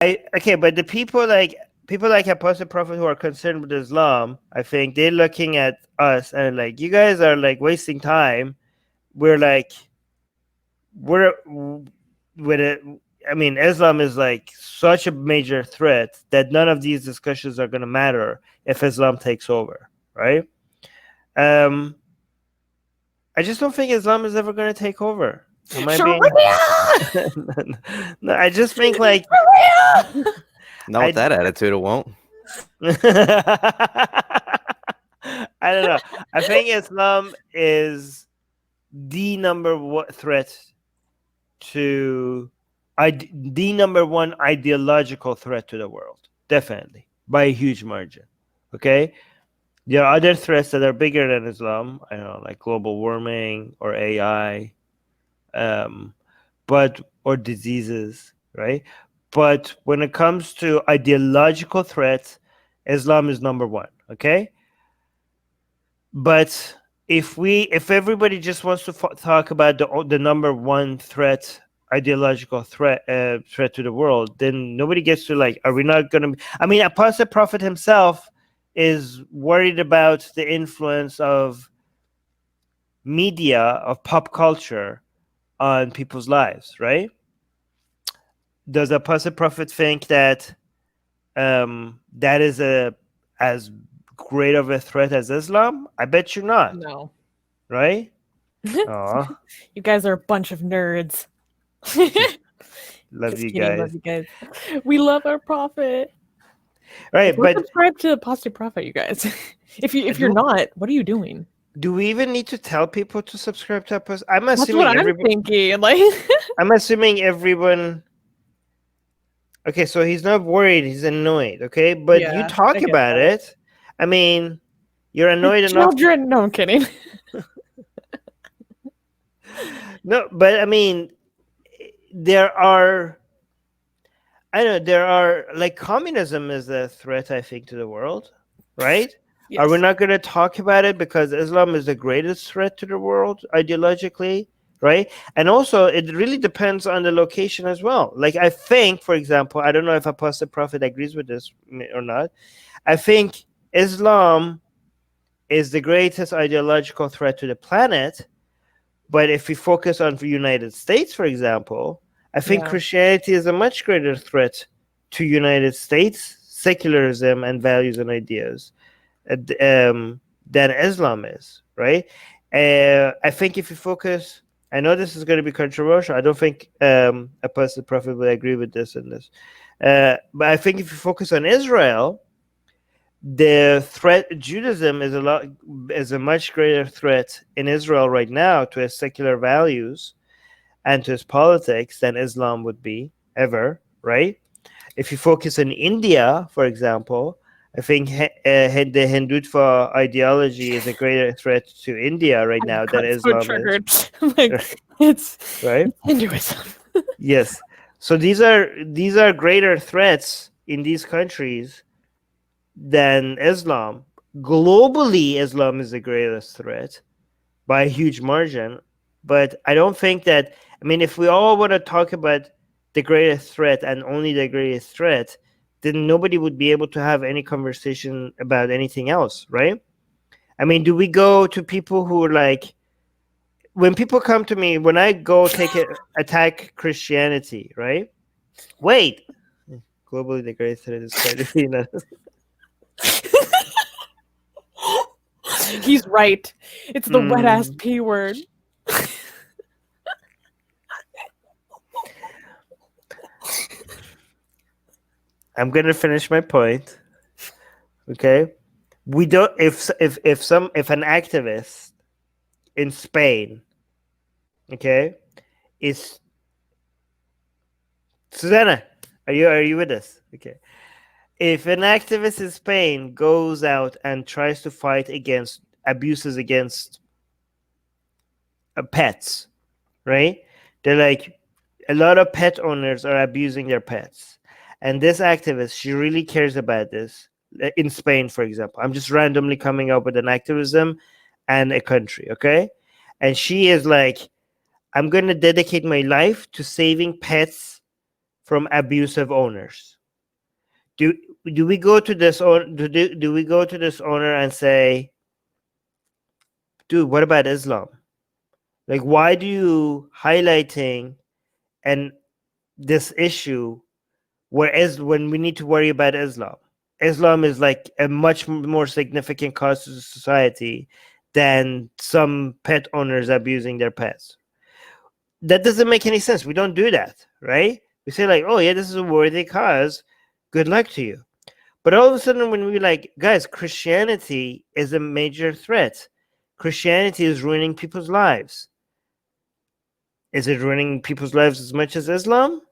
Okay, but the people like Apostle Prophet who are concerned with Islam, I think they're looking at us and like, you guys are like wasting time. We're with it. I mean, Islam is like such a major threat that none of these discussions are going to matter if Islam takes over, right? I just don't think Islam is ever going to take over. Am I being? No, I just think like. Not with that attitude, it won't. I don't know. I think Islam is the number one threat to the number one ideological threat to the world, definitely by a huge margin. Okay, there are other threats that are bigger than Islam. I don't know, like global warming or AI, or diseases, right? But when it comes to ideological threats, Islam is number one. Okay, but if everybody just wants to talk about the number one threat, ideological threat to the world, then nobody gets to like, are we not going to? I mean, Apostle Prophet himself is worried about the influence of media, of pop culture on people's lives, right? Does Apostle Prophet think that that is as great of a threat as Islam? I bet you not. No. Right? Aw. You guys are a bunch of nerds. Love Just you kidding, guys. love you guys. We love our prophet. Right, Go but subscribe to Apostate Prophet, you guys. if you're not, what are you doing? do we even need to tell people to subscribe to Apostle? I'm That's assuming what I'm thinking. Like, I'm assuming everyone. Okay, so he's not worried, he's annoyed, okay? But you Yeah, talk I get about that. it. I mean, you're annoyed enough. Children. No, I'm kidding. No, but I mean, there are like communism is a threat, I think, to the world, right? Yes. Are we not going to talk about it because Islam is the greatest threat to the world ideologically, right? And also, it really depends on the location as well. Like, I think, for example, I don't know if Apostle Prophet agrees with this or not. I think Islam is the greatest ideological threat to the planet. But if we focus on the United States, for example, I think Christianity is a much greater threat to United States secularism and values and ideas than Islam is, right? I think if you focus, I know this is going to be controversial. I don't think Apostle Prophet will agree with this in this. But I think if you focus on Israel, the threat Judaism is a much greater threat in Israel right now to its secular values and to its politics than Islam would be ever, right? If you focus on India, for example, I think the Hindutva ideology is a greater threat to India right now than Islam is. Like, it's right? It's Hinduism. Yes. So these are greater threats in these countries than Islam. Globally, Islam is the greatest threat by a huge margin. But I don't think that, I mean, if we all want to talk about the greatest threat and only the greatest threat, then nobody would be able to have any conversation about anything else, right? I mean, do we go to people who are like, when people come to me, when I go attack Christianity, right? Wait, globally the greatest threat is quite He's right. It's the wet ass P word. I'm gonna finish my point. Okay, we don't. If an activist in Spain, okay, is Susanna, are you with us? Okay, if an activist in Spain goes out and tries to fight against abuses against pets, right? They're like, a lot of pet owners are abusing their pets. And this activist, she really cares about this. In Spain, for example, I'm just randomly coming up with an activism and a country, okay? And she is like, I'm going to dedicate my life to saving pets from abusive owners. Do we go to this do we go to this owner and say, dude, what about Islam? Like, why do you highlighting and this issue, whereas when we need to worry about Islam? Islam is like a much more significant cost to society than some pet owners abusing their pets. That doesn't make any sense. We don't do that, right? We say like, oh yeah, this is a worthy cause. Good luck to you. But all of a sudden, when we like, guys, Christianity is a major threat. Christianity is ruining people's lives. Is it ruining people's lives as much as Islam?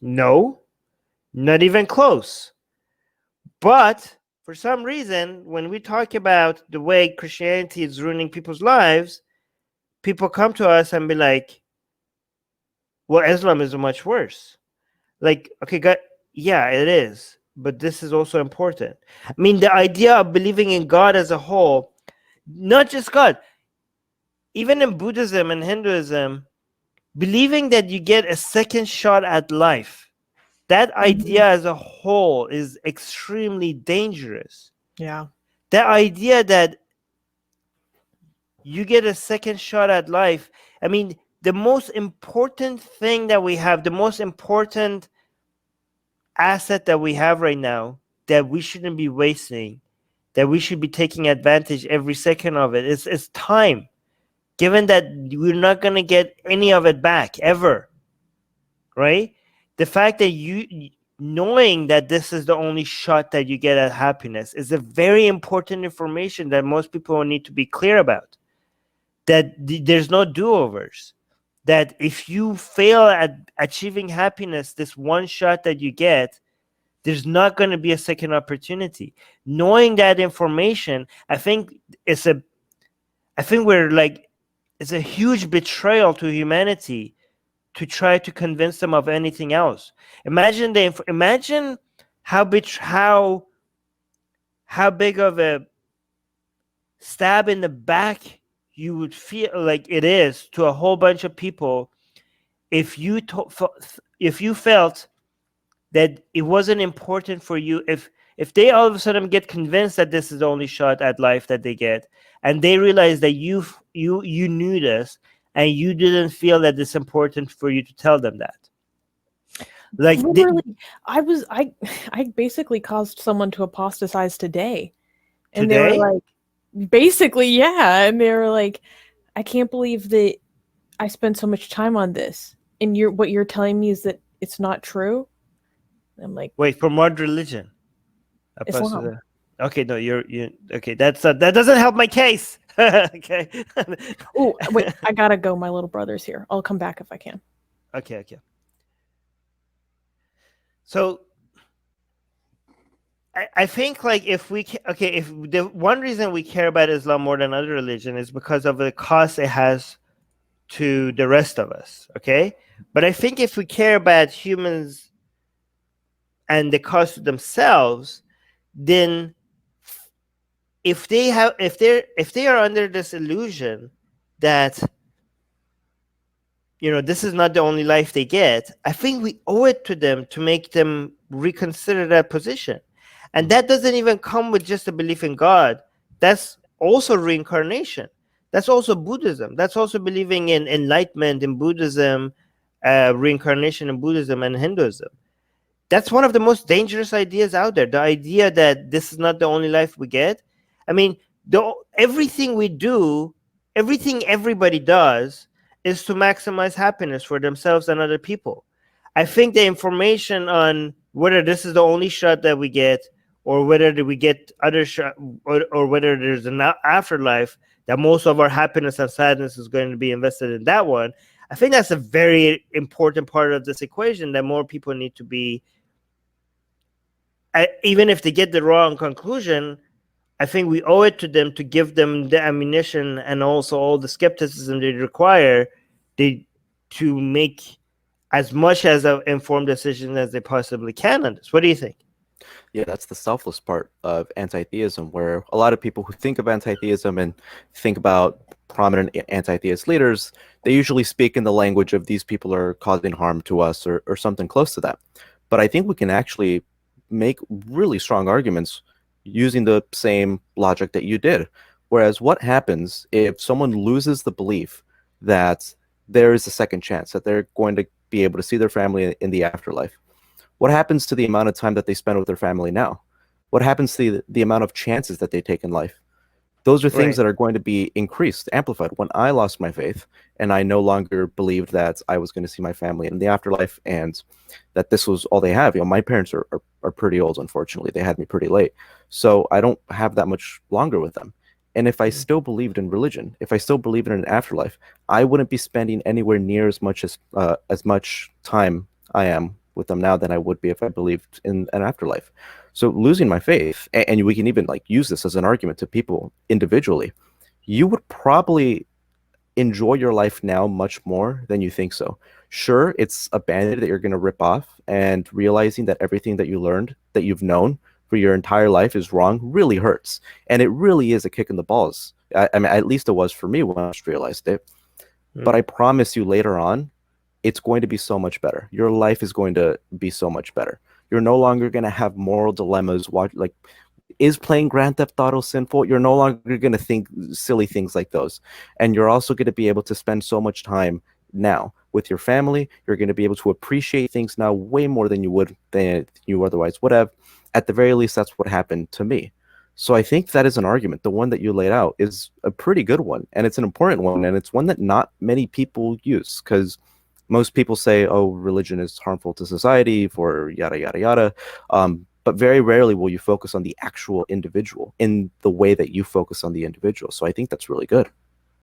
No, not even close. But for some reason, when we talk about the way Christianity is ruining people's lives, people come to us and be like, well, Islam is much worse. Like, okay, God, yeah, it is. But this is also important. I mean, the idea of believing in God as a whole, not just God, even in Buddhism and Hinduism, believing that you get a second shot at life, that idea as a whole is extremely dangerous. Yeah. The idea that you get a second shot at life, I mean, the most important thing that we have, the most important asset that we have right now that we shouldn't be wasting, that we should be taking advantage every second of it, is time. Given that we're not going to get any of it back ever, right? The fact that knowing that this is the only shot that you get at happiness is a very important information that most people need to be clear about. That there's no do-overs. That if you fail at achieving happiness, this one shot that you get, there's not going to be a second opportunity. Knowing that information, I think it's a huge betrayal to humanity to try to convince them of anything else. Imagine how big of a stab in the back you would feel like it is to a whole bunch of people if you felt that it wasn't important for you, if they all of a sudden get convinced that this is the only shot at life that they get, and they realize that you knew this and you didn't feel that it's important for you to tell them that. Like literally, I basically caused someone to apostatize today. And today? They were like, basically, yeah. And they were like, I can't believe that I spent so much time on this. And what you're telling me is that it's not true. I'm like, wait, from what religion? Islam. Okay, no, you're okay. That doesn't help my case. Okay. Oh, wait, I gotta go. My little brother's here. I'll come back if I can. Okay. So I think like if the one reason we care about Islam more than other religion is because of the cost it has to the rest of us. Okay, but I think if we care about humans and the cost to themselves, then if they are under this illusion that this is not the only life they get, I think we owe it to them to make them reconsider that position. And that doesn't even come with just a belief in God. That's also reincarnation. That's also Buddhism. That's also believing in enlightenment in Buddhism, reincarnation in Buddhism and Hinduism. That's one of the most dangerous ideas out there. The idea that this is not the only life we get. I mean, everything we do, everything everybody does is to maximize happiness for themselves and other people. I think the information on whether this is the only shot that we get, or whether we get other shot, or whether there's an afterlife, that most of our happiness and sadness is going to be invested in that one. I think that's a very important part of this equation that more people need to be, even if they get the wrong conclusion, I think we owe it to them to give them the ammunition and also all the skepticism they require to make as much as an informed decision as they possibly can on this. What do you think? Yeah, that's the selfless part of anti-theism, where a lot of people who think of anti-theism and think about prominent anti-theist leaders, they usually speak in the language of these people are causing harm to us, or something close to that. But I think we can actually make really strong arguments using the same logic that you did. Whereas what happens if someone loses the belief that there is a second chance, that they're going to be able to see their family in the afterlife? What happens to the amount of time that they spend with their family now? What happens to the amount of chances that they take in life? Those are things Right. that are going to be increased, amplified. When I lost my faith and I no longer believed that I was going to see my family in the afterlife and that this was all they have, my parents are pretty old, unfortunately. They had me pretty late. So I don't have that much longer with them. And if I still believed in religion, if I still believed in an afterlife, I wouldn't be spending anywhere near as much time I am with them now than I would be if I believed in an afterlife. So losing my faith, and we can even like use this as an argument to people individually, you would probably enjoy your life now much more than you think so. Sure, it's a band-aid that you're going to rip off, and realizing that everything that you learned, that you've known for your entire life is wrong really hurts. And it really is a kick in the balls. I mean, at least it was for me when I first realized it. But I promise you later on, it's going to be so much better. Your life is going to be so much better. You're no longer going to have moral dilemmas. Like, is playing Grand Theft Auto sinful? You're no longer going to think silly things like those. And you're also going to be able to spend so much time now with your family. You're going to be able to appreciate things now way more than you otherwise would have. At the very least, that's what happened to me. So I think that is an argument. The one that you laid out is a pretty good one, and it's an important one, and it's one that not many people use, because most people say, oh, religion is harmful to society for yada, yada, yada. But very rarely will you focus on the actual individual in the way that you focus on the individual. So I think that's really good.